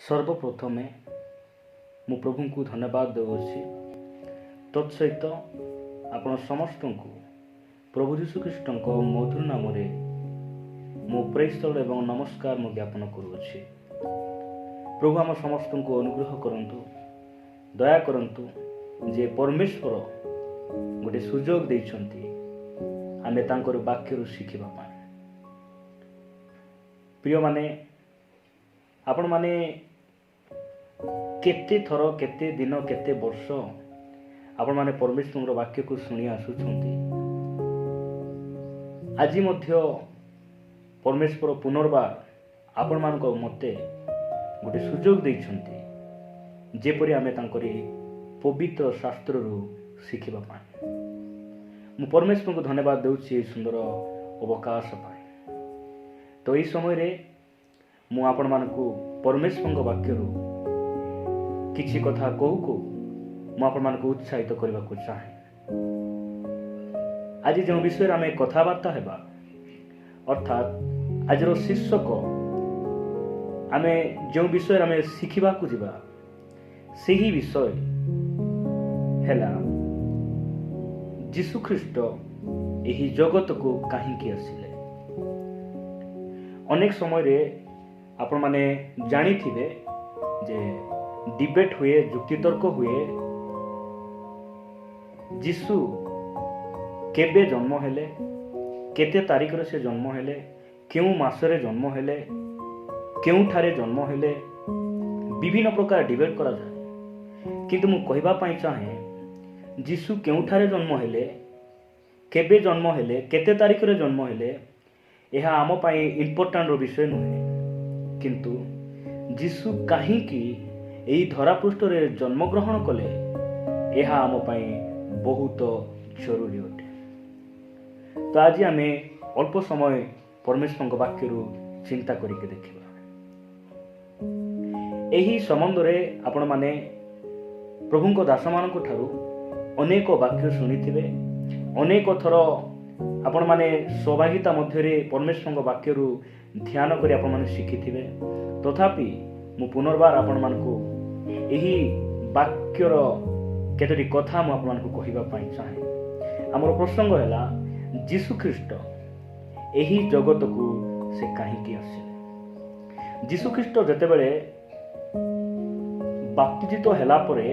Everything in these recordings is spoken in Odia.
सर्वप्रथमे मु प्रभु को धन्यवाद देउछि। तत्सहित आपण समस्त को प्रभु जीशुख्रीष्ट मधुर नाम मो प्रेस्तल एवं नमस्कार मु ज्ञापन करुछि। प्रभु आम समस्त को अनुग्रह करंतु, दया करंतु जे परमेश्वर गोटे सुजोग देइछंती आमे तांकर वाक्यरु शिखिबा पाए। प्रिय माने आपण माने केते थर केते दिन केते वर्ष आपण माने परमेश्वर वाक्य को सुनी आसुछंती। आज मध्य परमेश्वर पुनर्बार आपण मानक मते गोटे सुजोग देइछंती जेपरि आमे तांकरी पवित्र शास्त्र रु शिखिबा पाए। मु परमेश्वर को धन्यवाद देउछि सुंदर अवकाश पाए। तो ई समय रे मु आपण मानकु परमेश्वर वाक्य रु किछि कथा कहू मु आपण मानकु उत्साहित करबा को चाहे। आज जो विषय आम कथबार्ता हेबा अर्थात आज शीर्षक आम जो विषय आम शिखिबा को जिबा सेही विषय हेला जीशुख्रीष्ट एही जगत को काहींकी आसिले। अनेक समय रे आपण माने जानी थिबे जे डिबेट हुए, युक्तितर्क हुए जीशु केबे जन्म हेले, केते तारीख रे से जन्म हेले, केउ मासरे जन्म हेले, केउठारे जन्म हेले, विभिन्न प्रकार डिबेट करा जाए। किंतु मु कहबा पई चाहे जीशु केउठारे जन्म हेले, केबे जन्म हेले, केते तारीख रे जन्म हेले यह आम पाई इम्पोर्टाट विषय नुहे। किंतु जीशु काहींकी एई धरा पृष्ठ रे जन्म ग्रहण कले यह आम पाई बहुत जरूरी अटे। तो आज आम अल्प समय परमेश्वर वाक्य चिंता करके देखिबा। एही संबंध रे आपण माने प्रभु दास मानक ठारू अनेक वाक्य शुणिथिबे, अनेक थर आपण माने सहभागिता मध्य परमेश्वर वाक्य ध्यान करी आपण माने शिखिथिबे। तथापि मु पुनर्बार आपण मानकु एही वाक्यर केतोटी कथा मु आपण मानकु कहिबा पई चाहे। हमर प्रसंग हैला जीशुख्रीष्ट एही जगत को से काहींकी आसिले। जीशुख्रीष्ट जेतेबेले बाप्तिजित हैला परे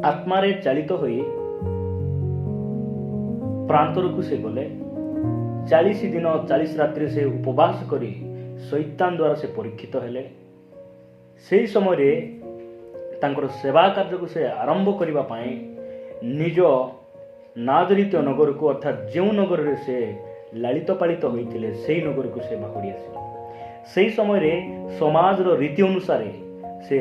आत्मारे चालित होई प्रांतर को से गले। 40 दिन 40 रात्रि से उपवास करी शैतान द्वारा से परीक्षित हेले। सेही समय रे तांकर सेवा कार्य को से आरंभ करिबा पाए निज नाजरित नगर को अर्थात जो नगर रे से लालित पालित होइतिले सेही नगर को से बाहुडी आसिले। सेही समय रे समाज रो रीति अनुसार से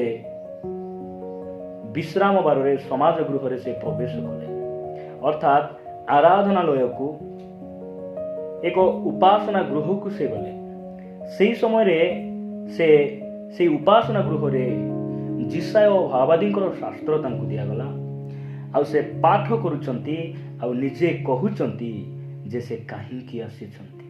विश्राम बार रे समाज गृह रे से प्रवेश कले। अर्थात आराधनालय को एक उपासना गृह को से गले। सेही समय रे से उपासना गृह रे जिसाय भावादी शास्त्र तांकु दिया गला। आउ से पाठ करूचंती आउ निजे कहूचंती जे से काहींकी आसीचंती,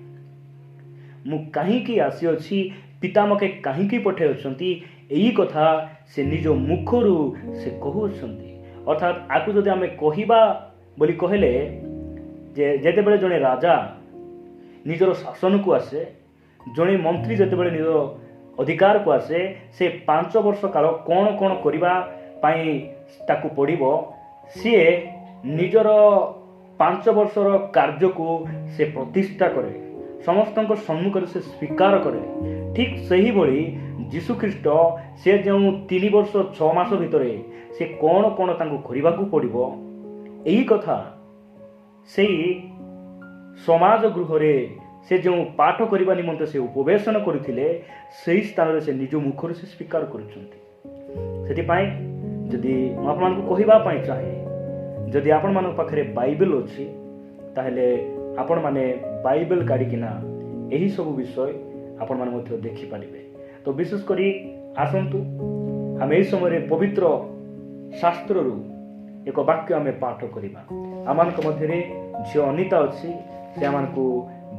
मु काहींकी आसी अछि, पिता मके काहींकी पठे अछंती, एही कथा से निज मुखरु से कहूचंती। अर्थात आकु जदि आमे कहिबा बोली कहले जे जेते बेले जने राजा निजर शासन को आसे, जने मंत्री जेते बेले निज अधिकार को आसे, से 5 वर्ष काल कौन कौन करिबा पाई ताकु पड़िबो सीए निजर 5 वर्षर कार्य को से प्रतिष्ठा करे, समस्त सम्मुख से स्वीकार करे। ठीक सही भली जीशुख्रीष्ट से जो 3 वर्ष 6 मास भितरे से कौन कौन तांकु करिबा को पड़िबो एही कथा सेही समाज गृह रे से जो पाठ करने निमंते से उपवेशन करथिले सेही स्थान रे से निज मुखर से स्वीकार करुछंती। सेति पाई जदि म आपण मानकु कहिबा पाई चाहे, जदि आपण मानक पाखरे बाइबल अछि ताहेले आपण माने बाइबल काढिकिना एही सब विषय आपण माने मध्य देखि पारिबे। तो विशेष करी आसंतु हम एही समय रे पवित्र शास्त्र रु एक वाक्य आमे पाठ करिबा। आमानक मध्य रे झियो अनिता अछि, से आमानकु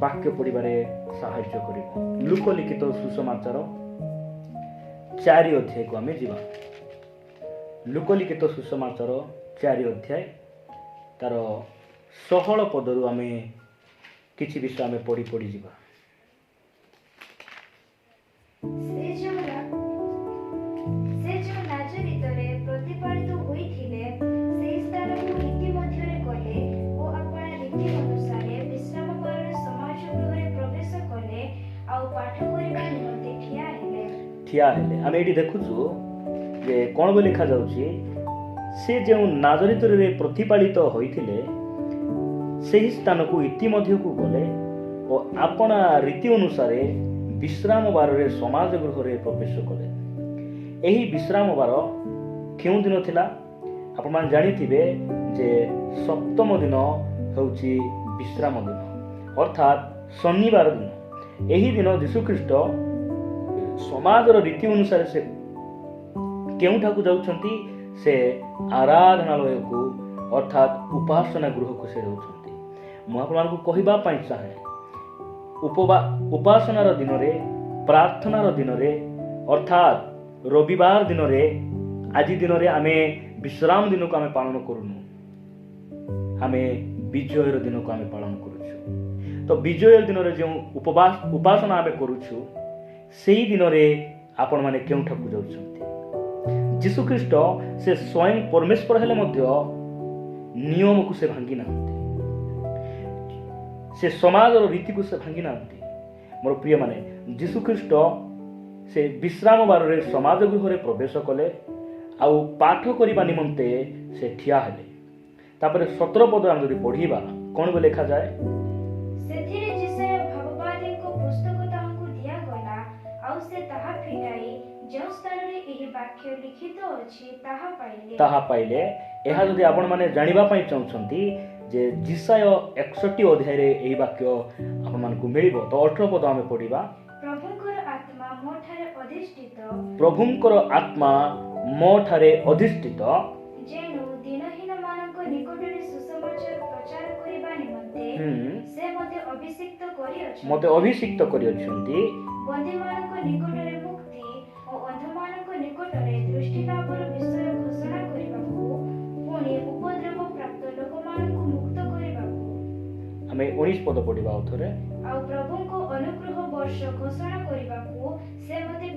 वाक्य पढ़िबारे साहाय्य करिबो। लूक लिखित सुसमाचार 4 अध्याय को आम जा लुकलिखित सुसमाचार 4 अध्याय तार 16 पदरू आम किसी विषय आम पढ़ी पढ़ी जा ठिया हेले आम ये देखुचु जे कौन बोली लिखा जाउची से जो नाजरित प्रतिपालित होइथिले ସେହି ସ୍ଥାନକୁ ଇତିମଧ୍ୟକୁ ଗଲେ ଓ ଆପଣା ରୀତି ଅନୁସାରେ ବିଶ୍ରାମ ବାରରେ ସମାଜ ଗୃହରେ ପ୍ରବେଶ କଲେ। ଏହି ବିଶ୍ରାମ ବାର କେଉଁ ଦିନ ଥିଲା? ଆପଣମାନେ ଜାଣିଥିବେ ଯେ ସପ୍ତମ ଦିନ ହେଉଛି ବିଶ୍ରାମ ଦିନ ଅର୍ଥାତ୍ ଶନିବାର ଦିନ। ଏହି ଦିନ ଯୀଶୁଖ୍ରୀଷ୍ଟ ସମାଜର ରୀତି ଅନୁସାରେ ସେ କେଉଁଠାକୁ ଯାଉଛନ୍ତି? ସେ ଆରାଧନାଳୟକୁ ଅର୍ଥାତ୍ ଉପାସନା ଗୃହକୁ ସେ ଯାଉଛନ୍ତି। ମୁଁ ଆପଣମାନଙ୍କୁ କହିବା ପାଇଁ ଚାହେଁ ଉପାସନାର ଦିନରେ ପ୍ରାର୍ଥନାର ଦିନରେ ଅର୍ଥାତ୍ ରବିବାର ଦିନରେ ଆଜି ଦିନରେ ଆମେ ବିଶ୍ରାମ ଦିନକୁ ଆମେ ପାଳନ କରୁନୁ, ଆମେ ବିଜୟର ଦିନକୁ ଆମେ ପାଳନ କରୁଛୁ। ତ ବିଜୟ ଦିନରେ ଯେଉଁ ଉପାସନା ଆମେ କରୁଛୁ ସେହି ଦିନରେ ଆପଣମାନେ କେଉଁଠାକୁ ଯାଉଛନ୍ତି? ଯୀଶୁଖ୍ରୀଷ୍ଟ ସେ ସ୍ୱୟଂ ପରମେଶ୍ୱର ହେଲେ ମଧ୍ୟ ନିୟମକୁ ସେ ଭାଙ୍ଗି ନାହାନ୍ତି, ସେ ସମାଜର ରୀତିକୁ ସେ ଭାଙ୍ଗି ନାହାନ୍ତି। ମୋର ପ୍ରିୟ ମାନେ ଯୀଶୁଖ୍ରୀଷ୍ଟ ସେ ବିଶ୍ରାମ ବାରରେ ସମାଜ ଗୃହରେ ପ୍ରବେଶ କଲେ ଆଉ ପାଠ କରିବା ନିମନ୍ତେ ସେ ଠିଆ ହେଲେ। ତାପରେ 17 ପଦ ଆମେ ଯଦି ପଢିବା କଣ ଲେଖାଯାଏ? ସେଥିରେ ଯିଶାୟା ଭାବବାଦୀଙ୍କ ପୁସ୍ତକ ତାହାଙ୍କୁ ଦିଆଗଲା ଆଉ ସେ ତାହା ଫିଟାଇ ଯେଉଁ ସ୍ଥାନରେ ଏହି ବାକ୍ୟ ଲିଖିତ ଅଛି ତାହା ପାଇଲେ। ଏହା ଯଦି ଆପଣମାନେ ଜାଣିବା ପାଇଁ ଚାହୁଁଛନ୍ତି ଯେ ଯିଶାୟ 61 ଅଧ୍ୟାୟରେ ଏହି ବାକ୍ୟ ଆପଣମାନଙ୍କୁ ମିଳିବ ତ 18 ପଦ ଆମେ ପଢିବା। ପ୍ରଭୁଙ୍କର ଆତ୍ମା ମୋ ଠାରେ ଅଧିଷ୍ଠିତ ଯେଣୁ ଦିନହୀନମାନଙ୍କ ନିକଟରେ ସୁସମାଚାର ପ୍ରଚାର କରିବା ନିମନ୍ତେ ସେ ମୋତେ ଅଭିଷିକ୍ତ କରିଅଛନ୍ତି ବନ୍ଦୀମାନଙ୍କ ନିକଟରେ ମୁକ୍ତି ଓ ଅନ୍ଧମାନଙ୍କ ନିକଟରେ ଦୃଷ୍ଟି ଲାଭର ବିଷୟ ଘୋଷଣା କରିବାକୁ, ପୁଣି ଉପଦ୍ରବ ପ୍ରାପ୍ତ ଲୋକମାନଙ୍କୁ ମୁକ୍ତ କରିବାକୁ। ଆମେ 19 ପଦ ପଢିବା ଆଉ ଥରେ। ଆଉ ପ୍ରଭୁଙ୍କ ଅନୁଗ୍ରହ ବର୍ଷ ଘୋଷଣା କରିବାକୁ ସେ ମୋତେ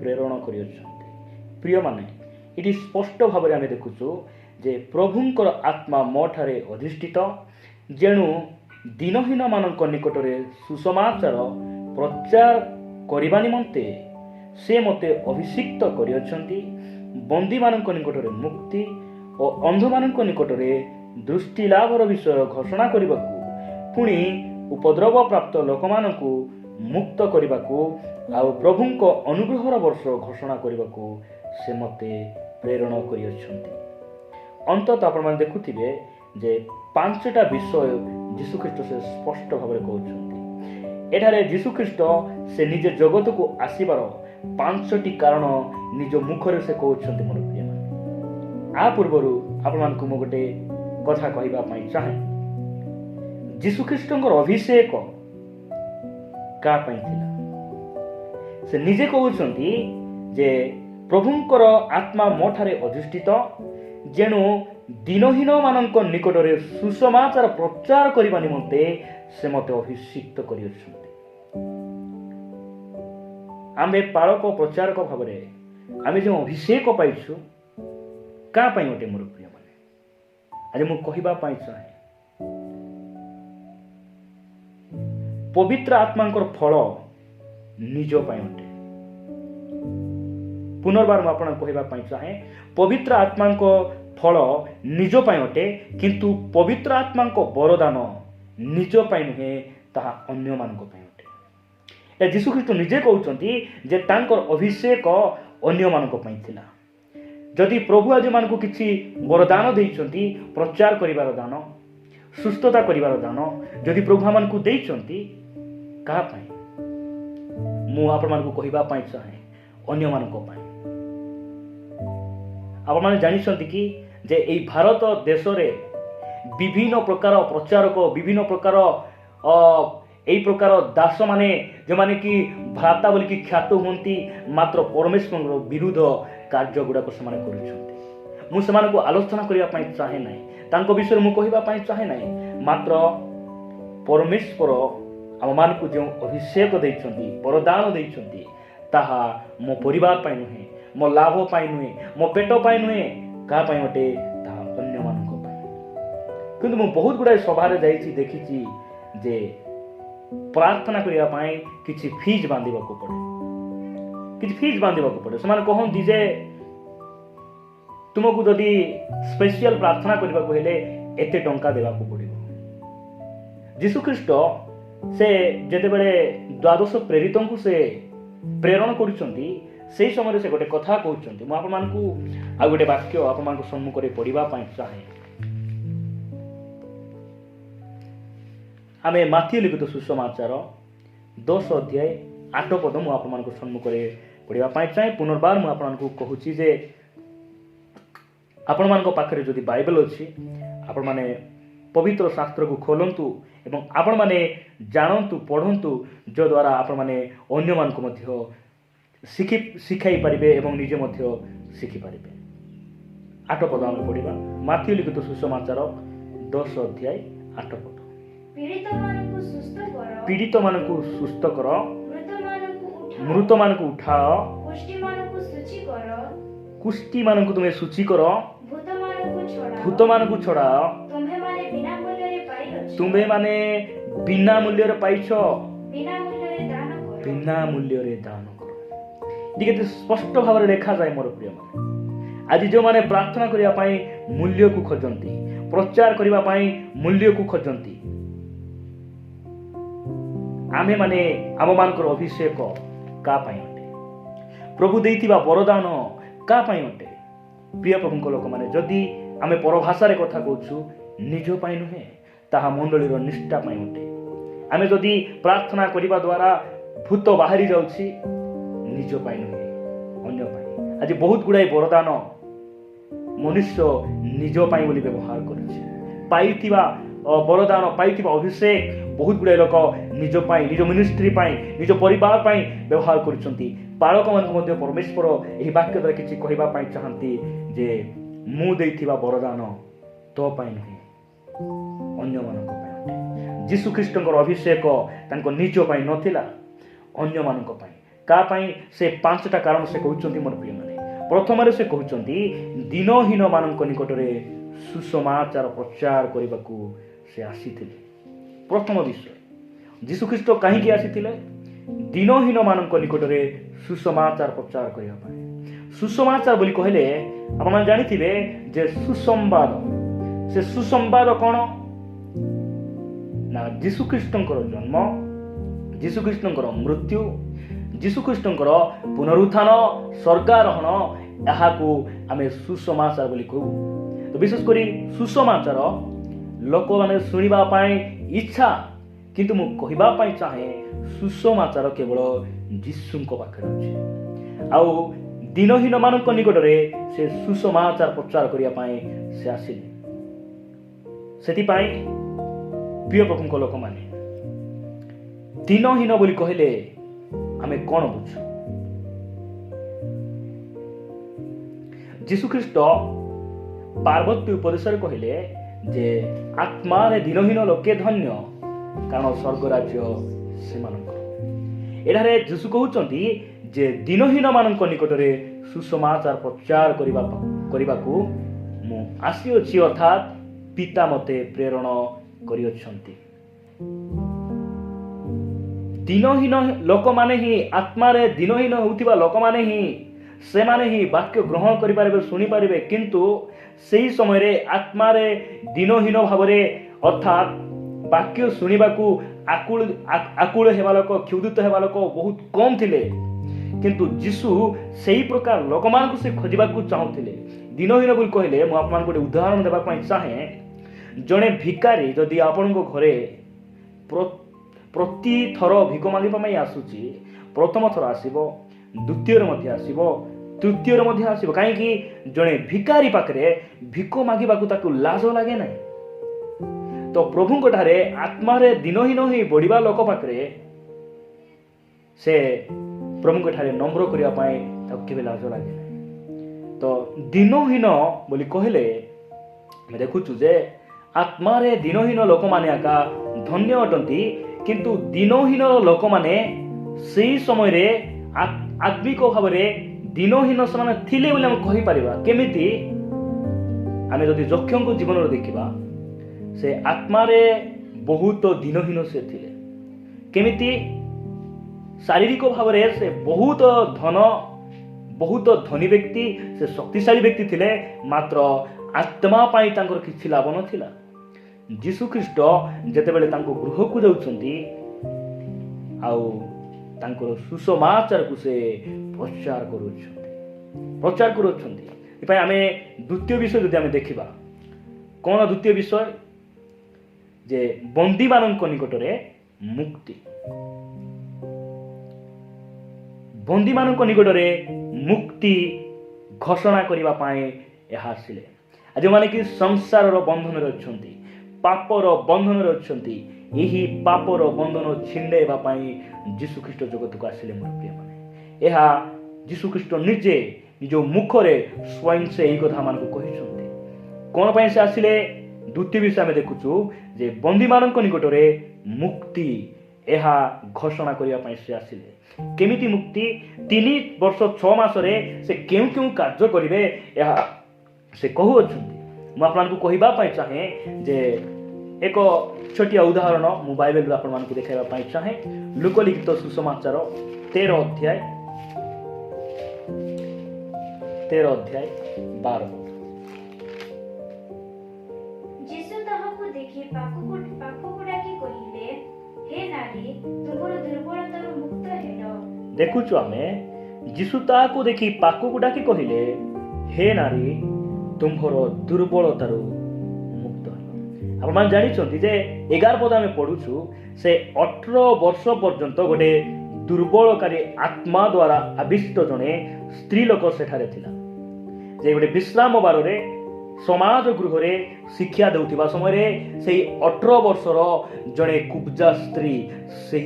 ପ୍ରେରଣ କରିଅଛନ୍ତି। ପ୍ରିୟମାନେ ଏଠି ସ୍ପଷ୍ଟ ଭାବରେ ଆମେ ଦେଖୁଛୁ ଯେ ପ୍ରଭୁଙ୍କର ଆତ୍ମା ମୋ ଠାରେ ଅଧିଷ୍ଠିତ ଯେଣୁ ଦିନହୀନମାନଙ୍କ ନିକଟରେ ସୁସମାଚାର ପ୍ରଚାର କରିବା ନିମନ୍ତେ ସେ ମୋତେ ଅଭିଷିକ୍ତ କରିଅଛନ୍ତି, ବନ୍ଦୀମାନଙ୍କ ନିକଟରେ ମୁକ୍ତି ଓ ଅନ୍ଧମାନଙ୍କ ନିକଟରେ ଦୃଷ୍ଟି ଲାଭର ବିଷୟ ଘୋଷଣା କରିବାକୁ, ପୁଣି ଉପଦ୍ରବ ପ୍ରାପ୍ତ ଲୋକମାନଙ୍କୁ ମୁକ୍ତ କରିବାକୁ ଆଉ ପ୍ରଭୁଙ୍କ ଅନୁଗ୍ରହର ବର୍ଷ ଘୋଷଣା କରିବାକୁ ସେ ମୋତେ ପ୍ରେରଣ କରିଅଛନ୍ତି। ଅନ୍ତତଃ ଆପଣମାନେ ଦେଖୁଥିବେ ଯେ 5ଟା ବିଷୟ ଯୀଶୁଖ୍ରୀଷ୍ଟ ସେ ସ୍ପଷ୍ଟ ଭାବରେ କହୁଛନ୍ତି। ଏଠାରେ ଯୀଶୁଖ୍ରୀଷ୍ଟ ସେ ନିଜ ଜଗତକୁ ଆସିବାର 5ଟି କାରଣ ନିଜ ମୁଖରେ ସେ କହୁଛନ୍ତି। ମୋର ପ୍ରିୟମାନେ ଆ ପୂର୍ବରୁ ଆପଣମାନଙ୍କୁ ମୁଁ ଗୋଟେ କଥା କହିବା ପାଇଁ ଚାହେଁ। ଯୀଶୁଖ୍ରୀଷ୍ଟଙ୍କର ଅଭିଷେକ କାହା ପାଇଁ ଥିଲା? ସେ ନିଜେ କହୁଛନ୍ତି ଯେ ପ୍ରଭୁଙ୍କର ଆତ୍ମା ମୋ ଠାରେ ଅଧିଷ୍ଠିତ ଯେଣୁ ଦିନହୀନ ମାନଙ୍କ ନିକଟରେ ସୁସମାଚାର ପ୍ରଚାର କରିବା ନିମନ୍ତେ ସେ ମୋତେ ଅଭିଷିକ୍ତ କରିଅଛନ୍ତି। ଆମେ ପାଳକ ପ୍ରଚାରକ ଭାବରେ ଆମେ ଯେଉଁ ଅଭିଷେକ ପାଇଛୁ କାହା ପାଇଁ ଅଟେ? ମୋର ପ୍ରିୟମାନେ ଆଜି ମୁଁ କହିବା ପାଇଁ ଚାହେଁ ପବିତ୍ର ଆତ୍ମାଙ୍କର ଫଳ ନିଜ ପାଇଁ ଅଟେ। ପୁନର୍ବାର ମୁଁ ଆପଣଙ୍କୁ କହିବା ପାଇଁ ଚାହେଁ ପବିତ୍ର ଆତ୍ମାଙ୍କ ଫଳ ନିଜ ପାଇଁ ଅଟେ, କିନ୍ତୁ ପବିତ୍ର ଆତ୍ମାଙ୍କ ବରଦାନ ନିଜ ପାଇଁ ନୁହେଁ, ତାହା ଅନ୍ୟମାନଙ୍କ ପାଇଁ ଅଟେ। ଯୀଶୁଖ୍ରୀଷ୍ଟ ନିଜେ କହୁଛନ୍ତି ଯେ ତାଙ୍କର ଅଭିଷେକ ଅନ୍ୟମାନଙ୍କ ପାଇଁ ଥିଲା। ଯଦି ପ୍ରଭୁ ଆଜିମାନଙ୍କୁ କିଛି ବରଦାନ ଦେଇଛନ୍ତି, ପ୍ରଚାର କରିବାର ଦାନ, ସୁସ୍ଥତା କରିବାର ଦାନ ଯଦି ପ୍ରଭୁ ଆମମାନଙ୍କୁ ଦେଇଛନ୍ତି, କାହା ପାଇଁ? ମୁଁ ଆପଣମାନଙ୍କୁ କହିବା ପାଇଁ ଚାହେଁ ଅନ୍ୟମାନଙ୍କ ପାଇଁ। ଆପଣମାନେ ଜାଣିଛନ୍ତି କି ଯେ ଏହି ଭାରତ ଦେଶରେ ବିଭିନ୍ନ ପ୍ରକାର ପ୍ରଚାରକ, ବିଭିନ୍ନ ପ୍ରକାର এই প্রকার দাস মানে যেমানে কি ভ্রাতা বলিকি খ্যাত হুঁতি মাত্র পরমেশ্বর বিরুদ্ধ କାର୍ଯ୍ୟ ଗୁଡ଼ାକ ସେମାନେ କରୁଛନ୍ତି। ମୁଁ ସେମାନଙ୍କୁ ଆଲୋଚନା କରିବା ପାଇଁ ଚାହେଁ ନାହିଁ, ତାଙ୍କ ବିଷୟରେ ମୁଁ କହିବା ପାଇଁ ଚାହେଁ ନାହିଁ। ମାତ୍ର ପରମେଶ୍ୱର ଆମମାନଙ୍କୁ ଯେଉଁ ଅଭିଷେକ ଦେଇଛନ୍ତି, ବରଦାନ ଦେଇଛନ୍ତି, ତାହା ମୋ ପରିବାର ପାଇଁ ନୁହେଁ, ମୋ ଲାଭ ପାଇଁ ନୁହେଁ, ମୋ ପେଟ ପାଇଁ ନୁହେଁ, କାହା ପାଇଁ ଅଟେ? ତାହା ଅନ୍ୟମାନଙ୍କ ପାଇଁ। କିନ୍ତୁ ମୁଁ ବହୁତ ଗୁଡ଼ାଏ ସଭାରେ ଯାଇଛି, ଦେଖିଛି ଯେ ପ୍ରାର୍ଥନା କରିବା ପାଇଁ କିଛି ଫିଜ୍ ବାନ୍ଧିବାକୁ ପଡ଼େ। ସେମାନେ କହନ୍ତି ଯେ ତୁମକୁ ଯଦି ସ୍ପେଶିଆଲ ପ୍ରାର୍ଥନା କରିବାକୁ ହେଲେ ଏତେ ଟଙ୍କା ଦେବାକୁ ପଡ଼ିବ। ଯୀଶୁଖ୍ରୀଷ୍ଟ ସେ ଯେତେବେଳେ 12 ପ୍ରେରିତଙ୍କୁ ସେ ପ୍ରେରଣ କରୁଛନ୍ତି, ସେହି ସମୟରେ ସେ ଗୋଟେ କଥା କହୁଛନ୍ତି। ମୁଁ ଆପଣମାନଙ୍କୁ ଆଉ ଗୋଟେ ବାକ୍ୟ ଆପଣମାନଙ୍କ ସମ୍ମୁଖରେ ପଢ଼ିବା ପାଇଁ ଚାହେଁ। ଆମେ ମାଥିଉ ଲିଖିତ ସୁସମାଚାର 10 ଅଧ୍ୟାୟ 8 ପଦ ମୁଁ ଆପଣମାନଙ୍କ ସମ୍ମୁଖରେ ପଢ଼ିବା ପାଇଁ ଚାହେଁ। ପୁନର୍ବାର ମୁଁ ଆପଣମାନଙ୍କୁ କହୁଛି ଯେ ଆପଣମାନଙ୍କ ପାଖରେ ଯଦି ବାଇବେଲ ଅଛି, ଆପଣମାନେ ପବିତ୍ର ଶାସ୍ତ୍ରକୁ ଖୋଲନ୍ତୁ ଏବଂ ଆପଣମାନେ ଜାଣନ୍ତୁ, ପଢ଼ନ୍ତୁ, ଯଦ୍ୱାରା ଆପଣମାନେ ଅନ୍ୟମାନଙ୍କୁ ମଧ୍ୟ ଶିଖାଇ ପାରିବେ ଏବଂ ନିଜେ ମଧ୍ୟ ଶିଖିପାରିବେ। 8 ପଦ ଆମେ ପଢ଼ିବା। ମାଥିଉ ଲିଖିତ ସୁସମାଚାର 10 ଅଧ୍ୟାୟ 8 ପଦ। ପୀଡ଼ିତମାନଙ୍କୁ ସୁସ୍ଥ କର, ମୃତମାନଙ୍କୁ ଉଠାଅ, କୁଷ୍ଠୀମାନଙ୍କୁ ତୁମେ ସୂଚୀ କର, ଭୂତମାନଙ୍କୁ ଛଡ଼ାଅ, ତୁମ୍ଭେମାନେ ବିନା ମୂଲ୍ୟରେ ପାଇଛ, ବିନା ମୂଲ୍ୟରେ ଦାନ କର। କେତେ ସ୍ପଷ୍ଟ ଭାବରେ ଲେଖାଯାଏ ମୋର ପ୍ରିୟମାନେ। ଆଜି ଯେଉଁମାନେ ପ୍ରାର୍ଥନା କରିବା ପାଇଁ ମୂଲ୍ୟକୁ ଖୋଜନ୍ତି, ପ୍ରଚାର କରିବା ପାଇଁ ମୂଲ୍ୟକୁ ଖୋଜନ୍ତି, ଆମେମାନେ ଆମମାନଙ୍କର ଅଭିଷେକ କାହା ପାଇଁ ଅଟେ? ପ୍ରଭୁ ଦେଇଥିବା ବରଦାନ କାହା ପାଇଁ ଅଟେ? ପ୍ରିୟ ପ୍ରଭୁଙ୍କ ଲୋକମାନେ, ଯଦି ଆମେ ପରଭାଷାରେ କଥା କହୁଛୁ, ନିଜ ପାଇଁ ନୁହେଁ, ତାହା ମଣ୍ଡଳୀର ନିଷ୍ଠା ପାଇଁ ଅଟେ। ଆମେ ଯଦି ପ୍ରାର୍ଥନା କରିବା ଦ୍ୱାରା ଭୂତ ବାହାରି ଯାଉଛି, ନିଜ ପାଇଁ ନୁହେଁ, ଅନ୍ୟ ପାଇଁ। ଆଜି ବହୁତ ଗୁଡ଼ାଏ ବରଦାନ ମନୁଷ୍ୟ ନିଜ ପାଇଁ ବୋଲି ବ୍ୟବହାର କରୁଛି। ପାଇଥିବା ବରଦାନ, ପାଇଥିବା ଅଭିଷେକ ବହୁତ ଗୁଡ଼ାଏ ଲୋକ ନିଜ ପାଇଁ, ନିଜ ମିନିଷ୍ଟ୍ରି ପାଇଁ, ନିଜ ପରିବାର ପାଇଁ ବ୍ୟବହାର କରୁଛନ୍ତି। ବାଳକମାନଙ୍କୁ ମଧ୍ୟ ପରମେଶ୍ୱର ଏହି ବାକ୍ୟ ଦ୍ୱାରା କିଛି କହିବା ପାଇଁ ଚାହାନ୍ତି ଯେ ମୁଁ ଦେଇଥିବା ବରଦାନ ତୋ ପାଇଁ ନୁହେଁ, ଅନ୍ୟମାନଙ୍କ ପାଇଁ ଅଟେ। ଯୀଶୁଖ୍ରୀଷ୍ଟଙ୍କର ଅଭିଷେକ ତାଙ୍କ ନିଜ ପାଇଁ ନଥିଲା, ଅନ୍ୟମାନଙ୍କ ପାଇଁ। କାହା ପାଇଁ? ସେ 5ଟା କାରଣ ସେ କହୁଛନ୍ତି ମୋର ପ୍ରିୟମାନେ। ପ୍ରଥମରେ ସେ କହୁଛନ୍ତି ଦିନହୀନ ମାନଙ୍କ ନିକଟରେ ସୁସମାଚାର ପ୍ରଚାର କରିବାକୁ ସେ ଆସିଥିଲେ। ପ୍ରଥମ ବିଷୟ, ଯୀଶୁଖ୍ରୀଷ୍ଟ କାହିଁକି ଆସିଥିଲେ? ଦିନହୀନ ମାନଙ୍କ ନିକଟରେ ସୁସମାଚାର ପ୍ରଚାର କରିବା ପାଇଁ। ସୁସମାଚାର ବୋଲି କହିଲେ ଆପଣମାନେ ଜାଣିଥିବେ ଯେ ସୁସମ୍ବାଦ। ସେ ସୁସମ୍ବାଦ କ'ଣ ନା? ଯୀଶୁଖ୍ରୀଷ୍ଟଙ୍କର ଜନ୍ମ, ଯୀଶୁଖ୍ରୀଷ୍ଟଙ୍କର ମୃତ୍ୟୁ, ଯୀଶୁଖ୍ରୀଷ୍ଟଙ୍କର ପୁନରୁତ୍ଥାନ, ସ୍ୱର୍ଗାରୋହଣ, ଏହାକୁ ଆମେ ସୁସମାଚାର ବୋଲି କହୁ। ତ ବିଶେଷ କରି ସୁସମାଚାର ଲୋକମାନେ ଶୁଣିବା ପାଇଁ ଇଚ୍ଛା, କିନ୍ତୁ ମୁଁ କହିବା ପାଇଁ ଚାହେଁ ସୁସମାଚାର କେବଳ ଯୀଶୁଙ୍କ ପାଖରେ ଅଛି। ଆଉ ଦିନହୀନ ମାନଙ୍କ ନିକଟରେ ସେ ସୁସମାଚାର ପ୍ରଚାର କରିବା ପାଇଁ ସେ ଆସିଲେ। ସେଥିପାଇଁ ପ୍ରିୟ ପ୍ରଭୁଙ୍କ ଲୋକମାନେ, ଦିନହୀନ ବୋଲି କହିଲେ ଆମେ କ'ଣ ବୁଝୁ? ଯୀଶୁଖ୍ରୀଷ୍ଟ ପାର୍ବତୀ ଉପଦେଶରେ କହିଲେ ଯେ ଆତ୍ମାରେ ଦିନହୀନ ଲୋକେ ଧନ୍ୟ, କାରଣ ସ୍ୱର୍ଗ ରାଜ୍ୟ ସେମାନଙ୍କର। ଏଠାରେ ଯୀଶୁ କହୁଛନ୍ତି ଯେ ଦିନହୀନ ମାନଙ୍କ ନିକଟରେ ସୁସମାଚାର ପ୍ରଚାର କରିବାକୁ ମୁଁ ଆସିଅଛି, ଅର୍ଥାତ୍ ପିତା ମୋତେ ପ୍ରେରଣ କରିଅଛନ୍ତି। ଦିନହୀନ ଲୋକମାନେ ହିଁ, ଆତ୍ମାରେ ଦିନହୀନ ହେଉଥିବା ଲୋକମାନେ ହିଁ, ସେମାନେ ହିଁ ବାକ୍ୟ ଗ୍ରହଣ କରିପାରିବେ, ଶୁଣିପାରିବେ। କିନ୍ତୁ ସେହି ସମୟରେ ଆତ୍ମାରେ ଦିନହୀନ ଭାବରେ, ଅର୍ଥାତ୍ ବାକ୍ୟ ଶୁଣିବାକୁ ଆକୁଳ ହେବା ଲୋକ, କ୍ଷୁଧିତ ହେବା ଲୋକ ବହୁତ କମ୍ ଥିଲେ। କିନ୍ତୁ ଯୀଶୁ ସେହି ପ୍ରକାର ଲୋକମାନଙ୍କୁ ସେ ଖୋଜିବାକୁ ଚାହୁଁଥିଲେ। ଦିନହୀନ ବୋଲି କହିଲେ ମୁଁ ଆପଣଙ୍କୁ ଗୋଟେ ଉଦାହରଣ ଦେବା ପାଇଁ ଚାହେଁ। ଜଣେ ଭିକାରୀ ଯଦି ଆପଣଙ୍କ ଘରେ ପ୍ରତିଥର ଭିକ ମାଗିବା ପାଇଁ ଆସୁଛି, ପ୍ରଥମ ଥର ଆସିବ, ଦ୍ୱିତୀୟରେ ମଧ୍ୟ ଆସିବ, ତୃତୀୟରେ ମଧ୍ୟ ଆସିବ। କାହିଁକି? ଜଣେ ଭିକାରୀ ପାଖରେ ଭିକ ମାଗିବାକୁ ତାକୁ ଲାଜ ଲାଗେ ନାହିଁ। ତ तो प्रभु ठारे आत्मारे दिनहीन ही बढ़िया लोक पाखे से प्रभु ठारे नम्र करने के लाज लगे तो दिनहीन बोली कहले देखुचु जे आत्मारे दिनहीन लोक माने आका धन्य अटंती किंतु दिनहीन लोक माने सही समय रे आत्मिक भाव दिनहीन से थिले बोली हम कहि परिबा केमिति आमे जदि यक्षों को जीवन रे देखिबा से आत्मारे बहुत दिनहीन से थिले केमिति शारीरिक भाव से बहुत धन बहुत धनी व्यक्ति से शक्तिशाली व्यक्ति थिले मात्र आत्मा पाई तांकर किछि लाभ नथिला जीशु ख्रीष्ट जेतेबेले तांको गृह को जाउछंती आउ तांकर सुसमाचार को से प्रचार करूछंती इपाई आमे द्वितीय विषय जदि आमे देखिबा कोन द्वितीय विषय जे बंदी मानक निकटरे मुक्ति बंदी मानक निकटरे मुक्ति घोषणा करबा पाए यहा आसिले जो माने कि संसार बंधन अच्छी पापर बंधन अच्छी यही पापर बंधन छिंडेबा पाई जीशु ख्रीष्ट जगत को आसिले मोर प्रिय माने यह जीशु ख्रीष्ट निजे निज मुखरे स्वयं से यही कथा मान को कहिसंती कोन पाई से आसिले द्वितीय विषय में देखुचु जे बंदी मानक निकटरे मुक्ति यह घोषणा करबा पाई से आसिले केमिति मुक्ति 3 वर्ष 6 मास रे से केउ केउ कार्य करिवे यह से कहू अच्छी मुझे कहवा चाहे जे एक छोटिया उदाहरण मु बाइबल आपको देखा चाहे लोकलिखित सुसमाचार 13 अध्याय 12 जीसु ताहाकु देखि पाखु डाकी कहिले हे नारी तुमर दुर्बलतार मुक्त हेलो देखुछु आमे जीसु ताहाकु देखि पाखु डाकी कहिले हे नारी तुम्हारो दुर्बलतार मुक्त हेलो आप जानी जे 11 पद आम पढ़ुछु से 18 वर्ष पर्यंत गोटे दुर्बलकारी आत्मा द्वारा आविष्ट जड़े स्त्री लोक सेठारे थिला जे गोटे विश्राम बार समाज गृह शिक्षा देउथिबा समय से 18 वर्षर जड़े कुब्जा स्त्री से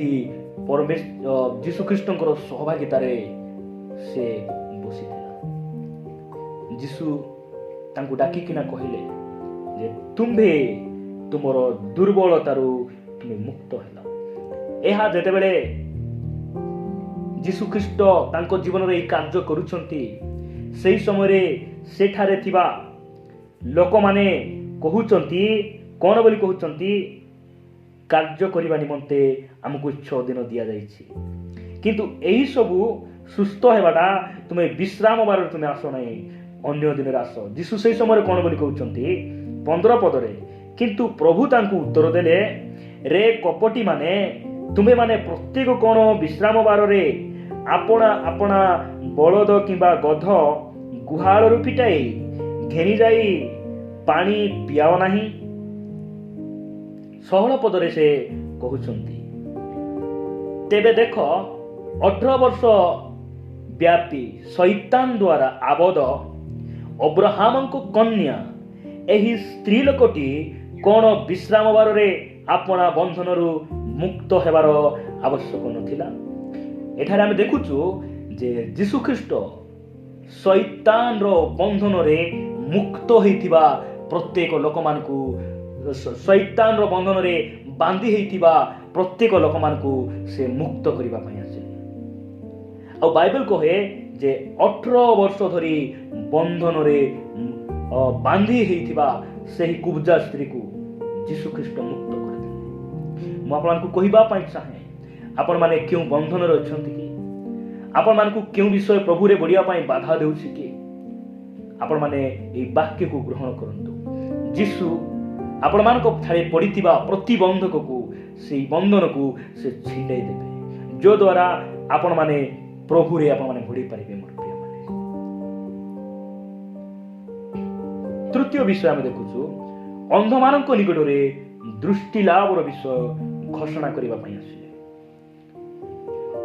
परमेश्वर जीशु ख्रीष्टंकर सहभागितार से बसी जीशु तांकु डाकिकिना कहले जे तुम्भे तुमर दुर्बलतारू तुम मुक्त हेला एहा जेतेबेले जीशु ख्रीष्ट तांको जीवन रे कार्य करूछंती सेही समय सेठारे थिबा लोक माने कहउचंती कोन बोली कहउचंती कार्य करिबा निमंते हमकु 6 दिन दिया जाईछि किंतु एही सबु सुस्थ हेबाटा तुमे विश्राम बार तुमे आसो नै अन्य दिन आस जीशु से समय कौन बोली कहउचंती 15 पदरे किंतु प्रभु तांकु उत्तर देले रे कपटी माने तुमे माने प्रत्येक कोन विश्राम बार रे आपना आपना बलद किंबा गध गुहाल रु पिटाई घेनी जाई पानी पियाओ नाही 16 पदरे से कहउचंती तेबे देख 18 वर्ष व्यापी शैतान द्वारा आबद अब्राहम को कन्या एही स्त्री लोकटी कौन विश्राम बार रे अपना बंधन रु मुक्त हेबार आवश्यक नथिला एठारे आमे देखुचु जे जीशु ख्रीष्ट शैतान रो बंधन रे मुक्त होइथिबा प्रत्येक लोक मानकु शैतान रो बंधन रे बांधी होइथिबा प्रत्येक लोक मानकु से मुक्त करिबा पई आसे आ बाइबल कहे जे 18 वर्ष धरी बंधन रे बांधी होइथिबा सेही कुब्जा स्त्री को जीशु ख्रीष्ट मुक्त करथिले मु आपन को कहिबा पई चाहे आपण माने क्यों बंधन रे अछंती कि आपण मान को क्यों विषय प्रभु रे बढ़िया पई बाधा देउछि कि आपण माने ए वाक्य को ग्रहण करंतु जीशु आपण मान को छाड़े पड़िथिबा प्रतिबंधक को सेही बंधन को से छिंडै देबे जो द्वारा आपण माने प्रभु रे आपण माने बढ़ी परिबे मोर प्रिय माने तृतीय विषय हम देखुछु अंध मानक निकट रे दृष्टि लाभर विषय घोषणा करबा पई आसी